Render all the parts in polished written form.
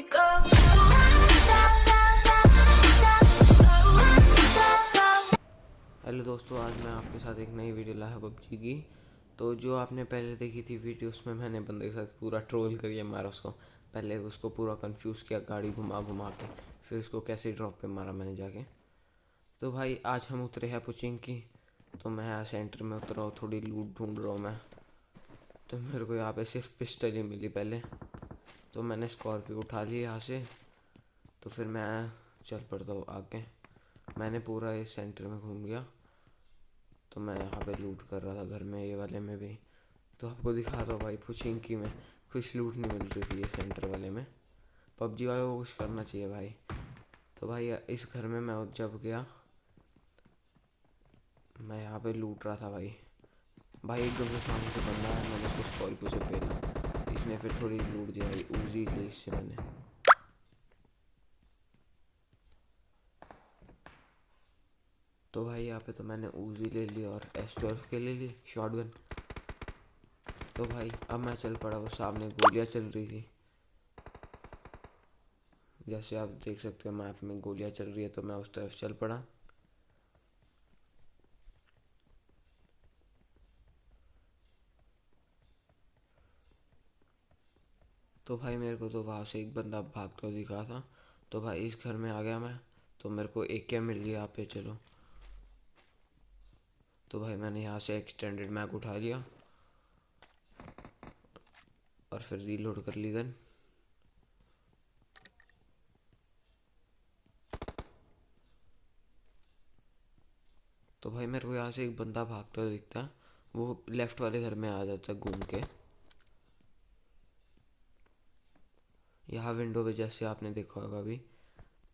to go. Hello दोस्तों, आज मैं आपके साथ एक नई वीडियो लाया पबजी की। तो जो आपने पहले देखी थी वीडियो, उसमें मैंने बंदे के साथ पूरा ट्रोल करिए मारा उसको। पहले उसको पूरा कंफ्यूज किया गाड़ी घुमा घुमा के, फिर उसको कैसे ड्रॉप पे मारा मैंने जाके। तो भाई आज हम उतरे हैं पुचिंग की। तो मैं यहाँ सेंटर में उतरा हूँ, थोड़ी लूट ढूंढ रहा हूँ मैं। तो मेरे को यहाँ पे सिर्फ पिस्टल ही मिली पहले। तो मैंने स्कॉर्पियो उठा ली यहाँ से। तो फिर मैं चल पड़ता हूँ आगे। मैंने पूरा इस सेंटर में घूम लिया। तो मैं यहाँ पे लूट कर रहा था घर में, ये वाले में भी। तो आपको दिखा दो भाई, पुचिंकी में कुछ लूट नहीं मिल रही थी ये सेंटर वाले में। पबजी वालों को कुछ करना चाहिए भाई। तो भाई इस घर में मैं जब गया, मैं यहाँ पे लूट रहा था भाई। भाई एकदम से सामने से बंदा है, मैंने उसको स्कॉर्पियो से पेला। इसने फिर थोड़ी लूट दिया भाई, उजी ली इससे मैंने। तो भाई यहाँ पे तो मैंने उजी ले ली और S12 के ले ली शॉटगन। तो भाई अब मैं चल पड़ा, वो सामने गोलियाँ चल रही थी। जैसे आप देख सकते हो मैप में गोलियाँ चल रही है, तो मैं उस तरफ चल पड़ा। तो भाई मेरे को तो वहाँ से एक बंदा भागता हुआ दिखा था। तो भाई इस घर में आ गया मैं। तो मेरे को एक क्या मिल गया यहाँ पे, चलो। तो भाई मैंने यहाँ से एक्सटेंडेड मैग उठा लिया और फिर रीलोड कर ली गन। तो भाई मेरे को यहाँ से एक बंदा भागता हुआ दिखता है, वो लेफ्ट वाले घर में आ जाता है घूम के। यहाँ विंडो पे जैसे आपने देखा होगा अभी।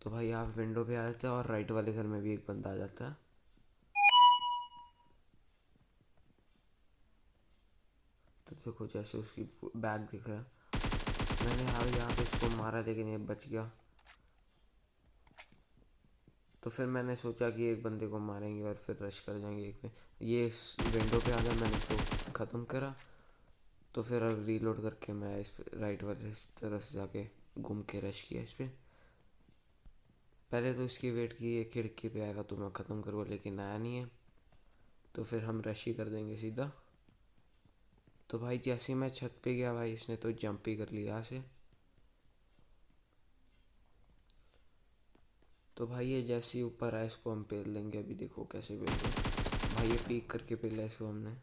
तो भाई यहाँ विंडो पे आ जाता है और राइट वाले घर में भी एक बंदा आ जाता है। तो देखो जैसे उसकी बैग दिख रहा है। मैंने यहाँ पे इसको मारा, लेकिन ये बच गया। तो फिर मैंने सोचा कि एक बंदे को मारेंगे और फिर रश कर जाएंगे एक पे। ये इस विंडो पे आ गया, मैंने इसको ख़त्म करा। तो फिर अब रीलोड करके मैं इस राइट वाले इस तरफ से जाके घूम के रश किया इस पे। पहले तो इसकी वेट की, ये खिड़की पे आएगा तो मैं ख़त्म करूँगा, लेकिन आया नहीं है। तो फिर हम रश ही कर देंगे सीधा। तो भाई जैसे ही मैं छत पे गया भाई, इसने तो जंप ही कर लिया यहाँ से। तो भाई ये जैसे ही ऊपर आया, इसको हम पेल देंगे। अभी देखो कैसे पेल दें भाई, ये पीक करके पेला इसको हमने।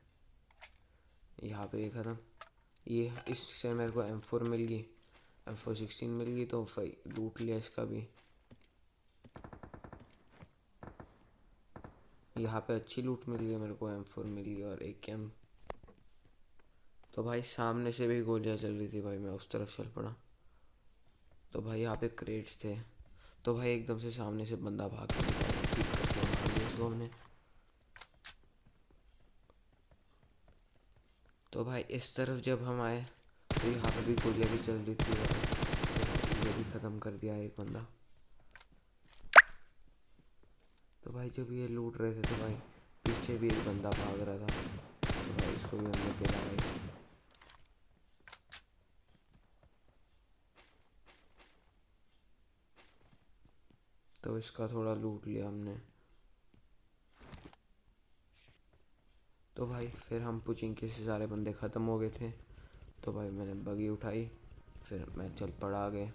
यहाँ पे ये ख़त्म। ये इससे मेरे को M4 मिल गई, M416 मिल गई। तो भाई लूट लिया इसका भी। यहाँ पे अच्छी लूट मिल गई मेरे को, M4 मिल गई और AKM। तो भाई सामने से भी गोलियाँ चल रही थी भाई, मैं उस तरफ चल पड़ा। तो भाई यहाँ पे क्रेट्स थे। तो भाई एकदम से सामने से बंदा भाग के पीक करके मार दिया इसको हमने। तो भाई इस तरफ जब हम आए, तो यहाँ पे भी गोलियाँ भी चल रही थी भाई। तो ये भी ख़त्म कर दिया एक बंदा। तो भाई जब ये लूट रहे थे, तो भाई पीछे भी एक बंदा भाग रहा था। तो भाई इसको भी हमने पेला भाई। तो इसका थोड़ा लूट लिया हमने। तो भाई फिर हम पुचिंकी से सारे बंदे ख़त्म हो गए थे। तो भाई मैंने बगी उठाई, फिर मैं चल पड़ा आगे।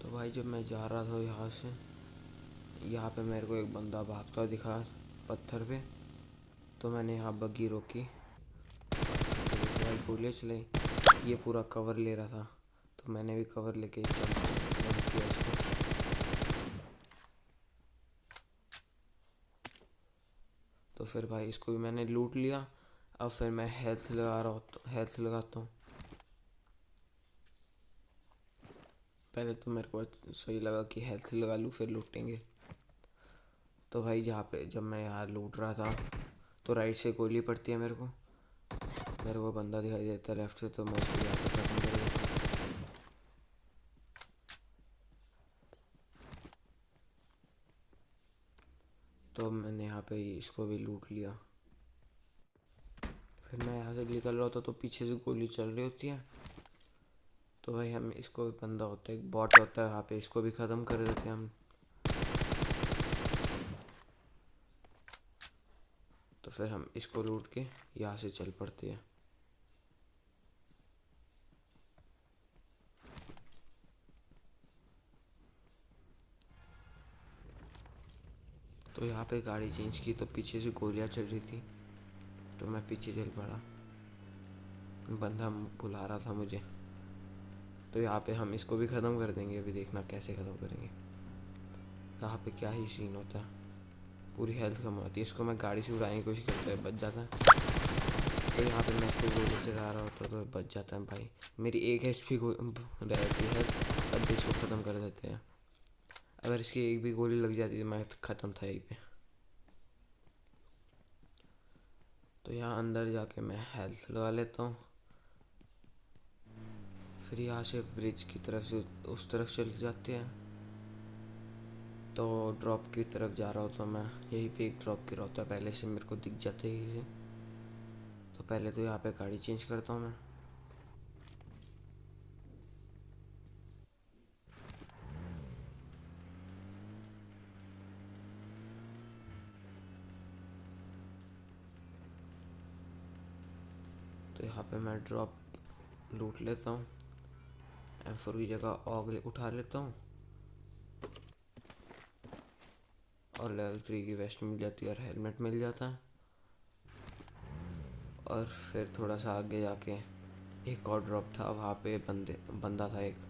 तो भाई जब मैं जा रहा था यहाँ से, यहाँ पे मेरे को एक बंदा भागता हुआ दिखा पत्थर पे। तो मैंने यहाँ बग्गी रोकी। तो भाई गोलियाँ चलाई, ये पूरा कवर ले रहा था। तो मैंने भी कवर लेके जंप किया इसको। तो फिर भाई इसको भी मैंने लूट लिया। अब फिर मैं हेल्थ लगा रहा हूँ, तो हेल्थ लगाता हूँ। पहले तो मेरे को सही लगा कि हेल्थ लगा लूँ फिर लूटेंगे। तो भाई जहाँ पे जब मैं यहाँ लूट रहा था, तो राइट से गोली पड़ती है मेरे को। मेरे को बंदा दिखाई देता है लेफ्ट से, तो मैं इसको यहाँ पे खत्म कर देता हूँ। तो मैंने यहाँ पे इसको भी लूट लिया। फिर मैं यहाँ से निकल रहा होता तो पीछे से गोली चल रही होती है। तो भाई हम इसको भी, बंदा होता है एक बॉट होता है यहाँ पे, इसको भी ख़त्म कर देते हैं हम। तो फिर हम इसको लूट के यहाँ से चल पड़ते हैं। तो यहाँ पे गाड़ी चेंज की तो पीछे से गोलियाँ चल रही थी, तो मैं पीछे चल पड़ा। बंदा बुला रहा था मुझे। तो यहाँ पे हम इसको भी ख़त्म कर देंगे, अभी देखना कैसे ख़त्म करेंगे। यहाँ पे क्या ही सीन होता है, पूरी हेल्थ कम होती है। इसको मैं गाड़ी से उड़ाने की कोशिश करता है, बच जाता है। तो यहाँ पे मैं इसको गोली चला रहा होता तो बच जाता है भाई। मेरी 1 HP रहती है, तब भी इसको ख़त्म कर देते हैं। अगर इसकी एक भी गोली लग जाती तो मैं ख़त्म था यहीं पे। तो यहाँ अंदर जाके मैं हेल्थ लगा लेता हूँ। फिर यहाँ से ब्रिज की तरफ से उस तरफ चल जाते हैं। तो ड्रॉप की तरफ जा रहा होता मैं, यहीं पे एक ड्रॉप गिरा होता है पहले से, मेरे को दिख जाता है यहीं से। तो पहले तो यहाँ पे गाड़ी चेंज करता हूँ मैं। तो यहाँ पे मैं ड्रॉप लूट लेता हूँ। M4 की जगह ऑग उठा लेता हूँ और लेवल 3 की वेस्ट मिल जाती है और हेलमेट मिल जाता है। और फिर थोड़ा सा आगे जाके एक और ड्रॉप था, वहाँ पे बंदा था एक।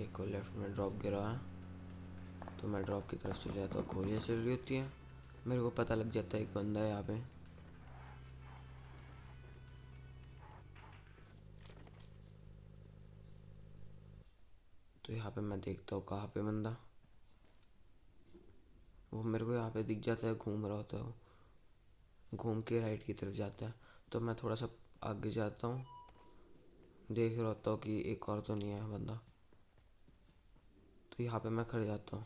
एक को लेफ्ट में ड्रॉप गिरा है, तो मैं ड्रॉप की तरफ चले जाता हूँ। गोलियाँ चल रही होती हैं, मेरे को पता लग जाता है एक बंदा है यहाँ पे। तो यहाँ पे मैं देखता हूँ कहाँ पे बंदा, वो मेरे को यहाँ पे दिख जाता है, घूम रहा होता है वो, घूम के राइट की तरफ जाता है। तो मैं थोड़ा सा आगे जाता हूँ, देख रहा होता हूँ कि एक और तो नहीं है बंदा। तो यहाँ पे मैं खड़े जाता हूँ।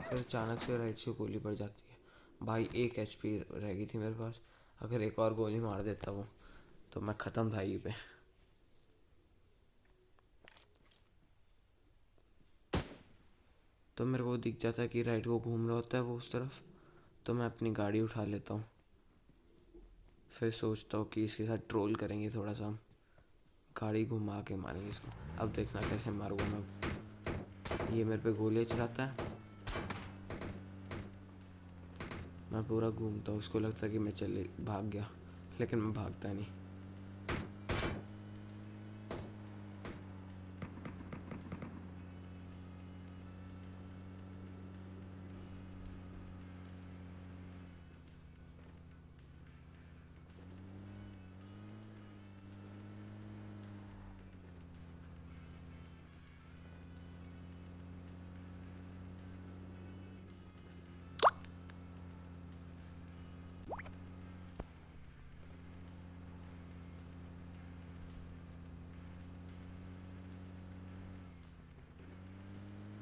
फिर अचानक से राइट से गोली पड़ जाती है। भाई 1 HP रह गई थी मेरे पास, अगर एक और गोली मार देता वो तो मैं ख़त्म था यहीं पे। तो मेरे को दिख जाता है कि राइट को घूम रहा होता है वो उस तरफ। तो मैं अपनी गाड़ी उठा लेता हूँ। फिर सोचता हूँ कि इसके साथ ट्रोल करेंगे थोड़ा सा, हम गाड़ी घुमा के मारेंगे इसको। अब देखना कैसे मारूंगा मैं। ये मेरे पे गोलियाँ चलाता है, मैं पूरा घूमता हूँ, उसको लगता है कि मैं चले भाग गया, लेकिन मैं भागता नहीं।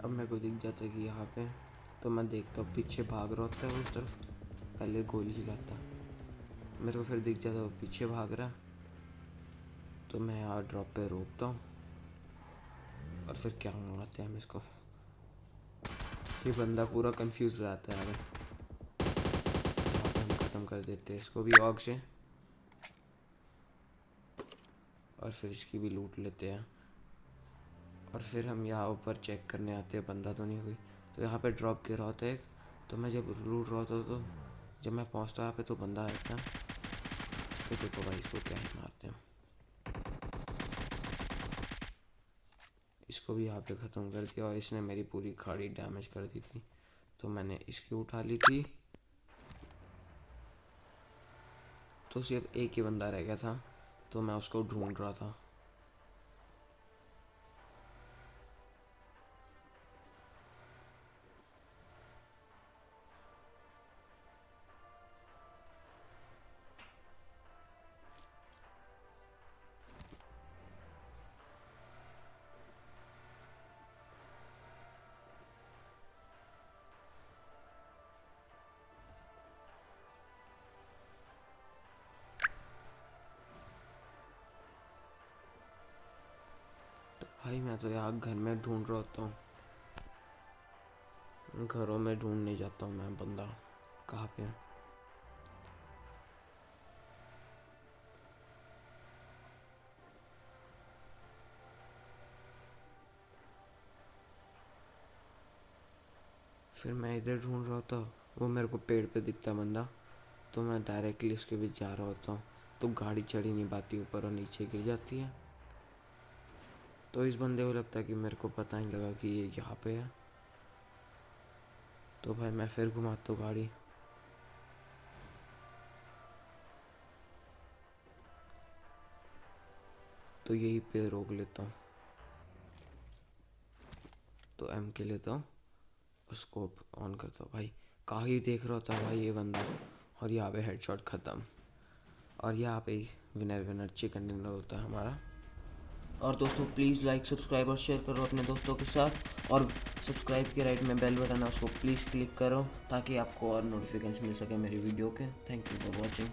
अब मेरे को दिख जाता है कि यहाँ पे, तो मैं देखता हूँ पीछे भाग रहा होता है वो उस तरफ, पहले गोली चलाता है। मेरे को फिर दिख जाता है वो पीछे भाग रहा है। तो मैं यहाँ ड्रॉप पे रोकता हूँ और फिर क्या मंगाते हैं हम इसको। ये बंदा पूरा कंफ्यूज हो जाता है, यहाँ पे हम ख़त्म कर देते हैं इसको भी ऑग से, और फिर इसकी भी लूट लेते हैं। और फिर हम यहाँ ऊपर चेक करने आते हैं बंदा तो नहीं हुई। तो यहाँ पे ड्रॉप गिरा होता है एक, तो मैं जब लूट रहा होता तो जब मैं पहुँचता यहाँ पे तो बंदा आया था। तो देखो भाई इसको क्या ही मारते हैं, इसको भी यहाँ पे ख़त्म कर दिया और इसने मेरी पूरी गाड़ी डैमेज कर दी थी। तो मैंने इसकी उठा ली थी। तो सिर्फ एक ही बंदा रह गया था, तो मैं उसको ढूंढ रहा था। तो भाई मैं तो यहाँ घर में ढूंढ रहा होता हूँ, घरों में ढूंढने जाता हूँ मैं बंदा कहाँ पे है। फिर मैं इधर ढूंढ रहा था, वो मेरे को पेड़ पे दिखता बंदा, तो मैं डायरेक्टली उसके बीच जा रहा होता हूँ। तो गाड़ी चढ़ ही नहीं पाती, ऊपर और नीचे गिर जाती है। तो इस बंदे को लगता है कि मेरे को पता नहीं लगा कि ये यहाँ पे है। तो भाई मैं फिर घुमाता हूँ गाड़ी। तो यही पे रोक लेता हूँ, तो एम के लेता हूँ और स्कोप ऑन करता हूँ। भाई कहाँ ही देख रहा होता है भाई ये बंदा, और यहाँ पे हेडशॉट ख़त्म। और यहाँ पे विनर विनर चिकन डिनर होता है हमारा। और दोस्तों प्लीज़ लाइक सब्सक्राइब और शेयर करो अपने दोस्तों के साथ, और सब्सक्राइब के राइट में बेल बटन है उसको प्लीज़ क्लिक करो, ताकि आपको और नोटिफिकेशन मिल सके मेरी वीडियो के। Thank you for watching.